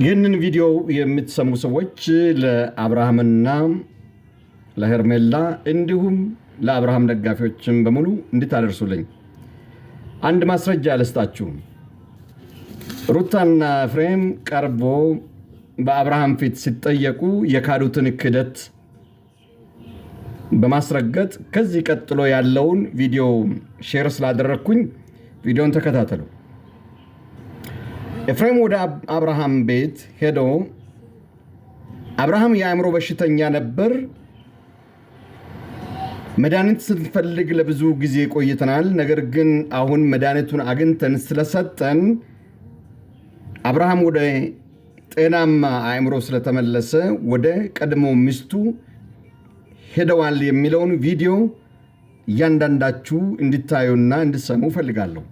ይህንን ቪዲዮ የምትሰሙ ሰዎች ለአብርሃምና ለሄርሜላ እንዲሁም ለአብርሃም ደጋፊዎችም በሙሉ እንድታደርሱልኝ አንድ ማስረጃ ልስጣችሁ። ሩታና ኤፍሬም ቀርቦ በአብርሃም ፊት ሲጠየቁ የካዱትን ክደት በማስረገጥ ከዚህ ቀጥሎ ያለውን ቪዲዮ ሼር ስላደረኩኝ ቪዲዮን ተከታተሉ። ኤፍሬም ወደ አብርሃም ቤት ሄዶ አብርሃም የአእምሮ በሽተኛ ነበር፣ መድኃኒት ስንፈልግ ለብዙ ጊዜ ቆይተናል፣ ነገር ግን አሁን መድኃኒቱን አግኝተን ስለሰጠን አብርሃም ወደ ጤናማ አእምሮ ስለተመለሰ ወደ ቀድሞ ሚስቱ ሄደዋል የሚለውን ቪዲዮ እያንዳንዳችሁ እንድታዩና እንድሰሙ ፈልጋለሁ።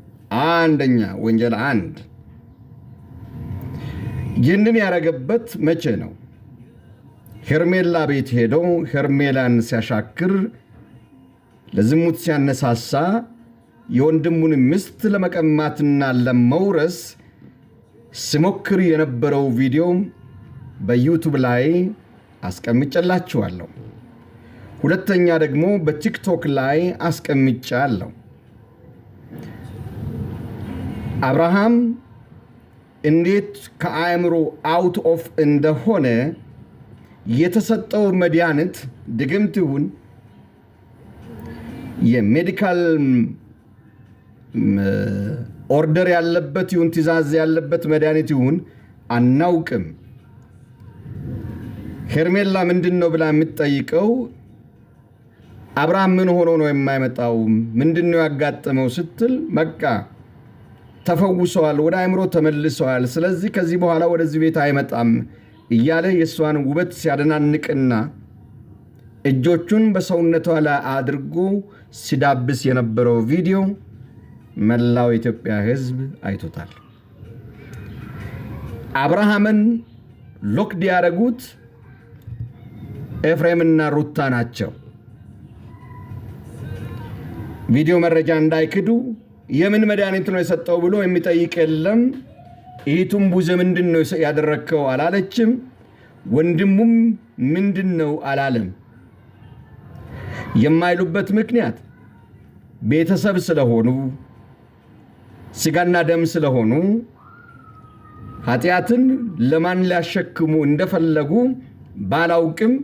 አንደኛ ወንጀል 1 ይህንን ያደረገበት መቼ ነው? ሄርሜላ ቤት ሄዶ ሄርሜላን ሲያሻክር ለዝሙት ሲያነሳሳ የወንድሙን ሚስት ለመቀማትና ለመውረስ ሲሞክር የነበረው ቪዲዮ በዩቱብ ላይ አስቀምጬላችኋለሁ። ሁለተኛ ደግሞ በቲክቶክ ላይ አስቀምጫለሁ። አብርሃም እንዴት ከአእምሮ አውት ኦፍ እንደሆነ የተሰጠው መድኃኒት ድግምት ይሁን የሜዲካል ኦርደር ያለበት ይሁን ትእዛዝ ያለበት መድኃኒት ይሁን አናውቅም። ሄርሜላ ምንድነው ብላ የምትጠይቀው አብርሃም ምን ሆኖ ነው የማይመጣው ምንድነው ያጋጠመው ስትል በቃ ተፈውሰዋል፣ ወደ አእምሮ ተመልሰዋል፣ ስለዚህ ከዚህ በኋላ ወደዚህ ቤት አይመጣም እያለ የሷን ውበት ሲያደናንቅና እጆቹን በሰውነቷ ላይ አድርጎ ሲዳብስ የነበረው ቪዲዮ መላው ኢትዮጵያ ሕዝብ አይቶታል። አብርሃምን ሎክድ ያደረጉት ኤፍሬምና ሩታ ናቸው። ቪዲዮ መረጃ እንዳይክዱ የምን መድኃኒት ነው የሰጠው ብሎ የሚጠይቅ የለም። እህቱም ቡዘ ምንድነው ያደረከው አላለችም። ወንድሙም ምንድነው አላለም። የማይሉበት ምክንያት ቤተሰብ ስለሆኑ ስጋና ደም ስለሆኑ ኃጢአትን ለማን ሊያሸክሙ እንደፈለጉ ባላውቅም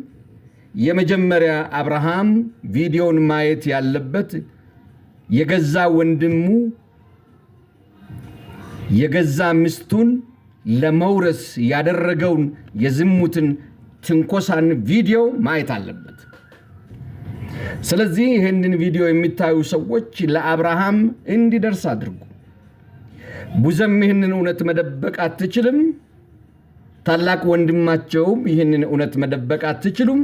የመጀመሪያ አብርሃም ቪዲዮን ማየት ያለበት የገዛ ወንድሙ የገዛ ሚስቱን ለመውረስ ያደረገውን የዝሙትን ትንኮሳን ቪዲዮ ማየት አለበት። ስለዚህ ይህንን ቪዲዮ የሚታዩ ሰዎች ለአብርሃም እንዲደርስ አድርጉ። ቡዘም ይህንን እውነት መደበቅ አትችልም። ታላቅ ወንድማቸውም ይህንን እውነት መደበቅ አትችሉም።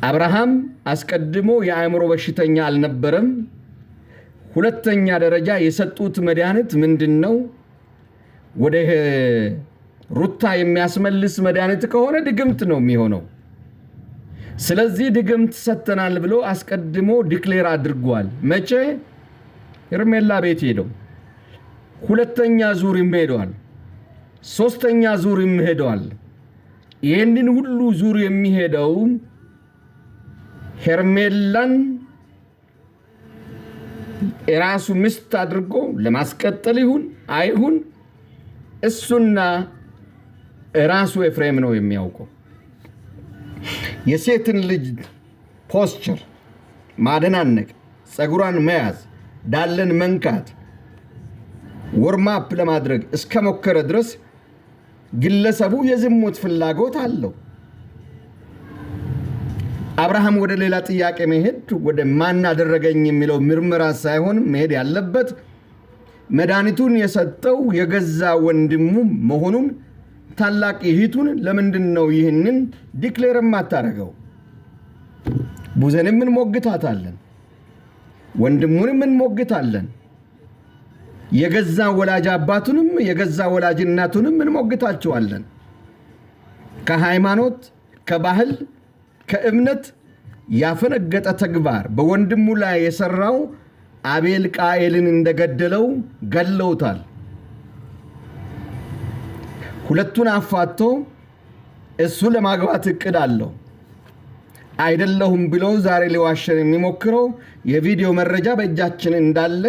አብርሃም አስቀድሞ የአእምሮ በሽተኛ አልነበረም። ሁለተኛ ደረጃ የሰጡት መድኃኒት ምንድነው? ወደ ሩታ የሚያስመልስ መድኃኒት ከሆነ ድግምት ነው የሚሆነው። ስለዚህ ድግምት ሰተናል ብሎ አስቀድሞ ዲክሌር አድርጓል። መቼ? ሄርሜላ ቤት ሄደው ሁለተኛ ዙርም ሄደዋል፣ ሶስተኛ ዙርም ሄደዋል። ይህንን ሁሉ ዙር የሚሄደው ሄርሜላን የራሱ ሚስት አድርጎ ለማስቀጠል ይሁን አይሁን እሱና ራሱ ኤፍሬም ነው የሚያውቀው። የሴትን ልጅ ፖስቸር ማደናነቅ፣ ፀጉሯን መያዝ፣ ዳለን መንካት፣ ወርማፕ ለማድረግ እስከሞከረ ድረስ ግለሰቡ የዝሙት ፍላጎት አለው። አብርሃም ወደ ሌላ ጥያቄ መሄድ ወደ ማን አደረገኝ የሚለው ምርመራ ሳይሆን መሄድ ያለበት መድኃኒቱን የሰጠው የገዛ ወንድሙ መሆኑን ታላቅ እህቱን ለምንድን ነው ይህንን ዲክሌር ማታረገው? ቡዘንም እንሞግታታለን፣ ወንድሙንም እንሞግታለን፣ የገዛ ወላጅ አባቱንም የገዛ ወላጅ እናቱንም እንሞግታቸዋለን። ከሃይማኖት ከባህል ከእምነት ያፈነገጠ ተግባር በወንድሙ ላይ የሰራው አቤል ቃኤልን እንደገደለው ገለውታል። ሁለቱን አፋቶ እሱ ለማግባት እቅድ አለው አይደለሁም ብሎ ዛሬ ሊዋሸን የሚሞክረው የቪዲዮ መረጃ በእጃችን እንዳለ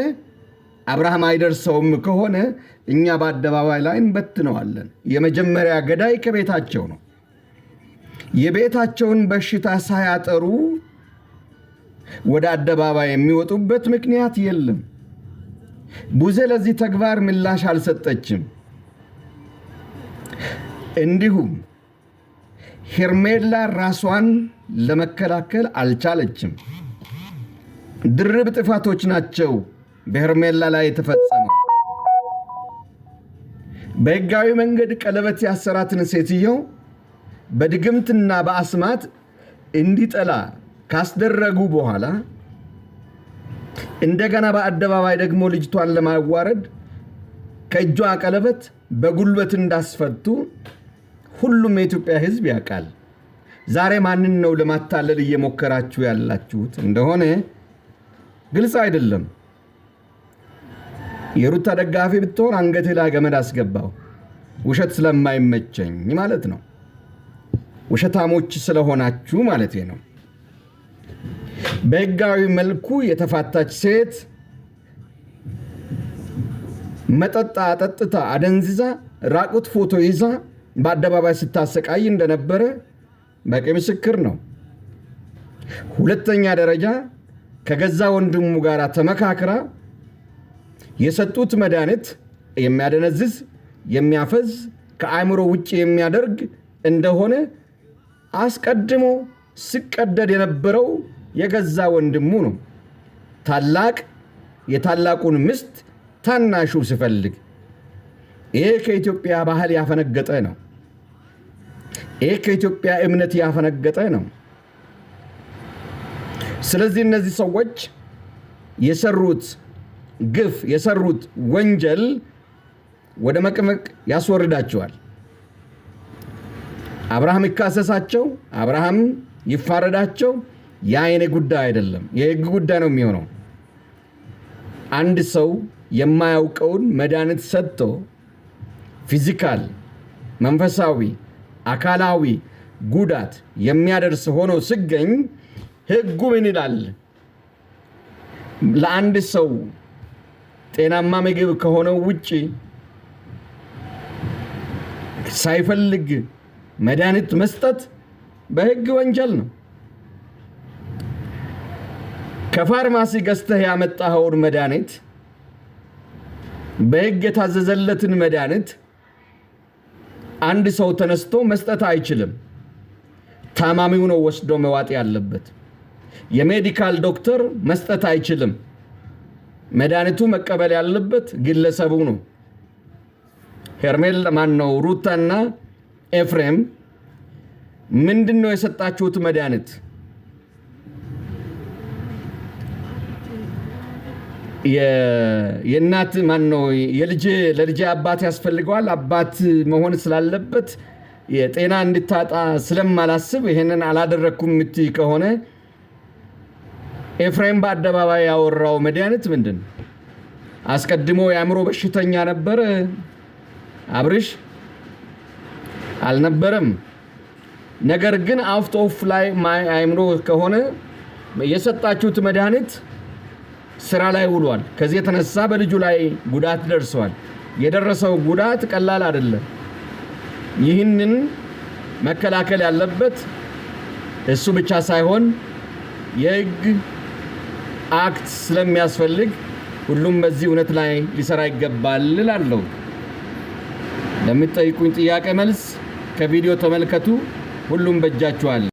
አብርሃም አይደርሰውም ከሆነ እኛ በአደባባይ ላይ እንበትነዋለን። የመጀመሪያ ገዳይ ከቤታቸው ነው። የቤታቸውን በሽታ ሳያጠሩ ወደ አደባባይ የሚወጡበት ምክንያት የለም። ቡዜ ለዚህ ተግባር ምላሽ አልሰጠችም። እንዲሁም ሄርሜላ ራሷን ለመከላከል አልቻለችም። ድርብ ጥፋቶች ናቸው በሄርሜላ ላይ የተፈጸመው። በሕጋዊ መንገድ ቀለበት ያሰራትን ሴትዮ በድግምትና በአስማት እንዲጠላ ካስደረጉ በኋላ እንደገና በአደባባይ ደግሞ ልጅቷን ለማዋረድ ከእጇ ቀለበት በጉልበት እንዳስፈቱ ሁሉም የኢትዮጵያ ሕዝብ ያውቃል። ዛሬ ማንን ነው ለማታለል እየሞከራችሁ ያላችሁት እንደሆነ ግልጽ አይደለም። የሩታ ደጋፊ ብትሆን አንገትህ ላይ ገመድ አስገባው። ውሸት ስለማይመቸኝ ማለት ነው። ውሸታሞች ስለሆናችሁ ማለት ነው። በሕጋዊ መልኩ የተፋታች ሴት መጠጣ ጠጥታ አደንዝዛ ራቁት ፎቶ ይዛ በአደባባይ ስታሰቃይ እንደነበረ በቂ ምስክር ነው። ሁለተኛ ደረጃ ከገዛ ወንድሙ ጋር ተመካክራ የሰጡት መድኃኒት የሚያደነዝዝ የሚያፈዝ ከአእምሮ ውጭ የሚያደርግ እንደሆነ አስቀድሞ ሲቀደድ የነበረው የገዛ ወንድሙ ነው። ታላቅ የታላቁን ምስት ታናሹ ሲፈልግ ይሄ ከኢትዮጵያ ባህል ያፈነገጠ ነው። ይሄ ከኢትዮጵያ እምነት ያፈነገጠ ነው። ስለዚህ እነዚህ ሰዎች የሰሩት ግፍ የሰሩት ወንጀል ወደ መቅመቅ ያስወርዳቸዋል። አብርሃም ይካሰሳቸው፣ አብርሃም ይፋረዳቸው፣ የአይኔ ጉዳይ አይደለም፣ የሕግ ጉዳይ ነው የሚሆነው። አንድ ሰው የማያውቀውን መድኃኒት ሰጥቶ ፊዚካል፣ መንፈሳዊ፣ አካላዊ ጉዳት የሚያደርስ ሆኖ ሲገኝ ሕጉ ምን ይላል? ለአንድ ሰው ጤናማ ምግብ ከሆነው ውጪ ሳይፈልግ መድኃኒት መስጠት በሕግ ወንጀል ነው። ከፋርማሲ ገዝተህ ያመጣኸውን መድኃኒት በሕግ የታዘዘለትን መድኃኒት አንድ ሰው ተነስቶ መስጠት አይችልም። ታማሚው ነው ወስዶ መዋጥ ያለበት። የሜዲካል ዶክተር መስጠት አይችልም። መድኃኒቱ መቀበል ያለበት ግለሰቡ ነው። ሄርሜላ ማነው ሩታና ኤፍሬም ምንድነው የሰጣችሁት መድኃኒት? የእናት ማነው ለልጄ አባት ያስፈልገዋል፣ አባት መሆን ስላለበት የጤና እንድታጣ ስለማላስብ ይሄንን አላደረኩም የምትይ ከሆነ ኤፍሬም በአደባባይ ያወራው መድኃኒት ምንድን? አስቀድሞ የአእምሮ በሽተኛ ነበር አብርሽ? አልነበረም። ነገር ግን አውት ኦፍ ላይ አእምሮ ከሆነ የሰጣችሁት መድኃኒት ስራ ላይ ውሏል። ከዚህ የተነሳ በልጁ ላይ ጉዳት ደርሷል። የደረሰው ጉዳት ቀላል አይደለም። ይህንን መከላከል ያለበት እሱ ብቻ ሳይሆን የሕግ አክት ስለሚያስፈልግ ሁሉም በዚህ እውነት ላይ ሊሰራ ይገባል እላለሁ። ለምትጠይቁኝ ጥያቄ መልስ ከቪዲዮ ተመልከቱ። ሁሉም በእጃችሁ አለ።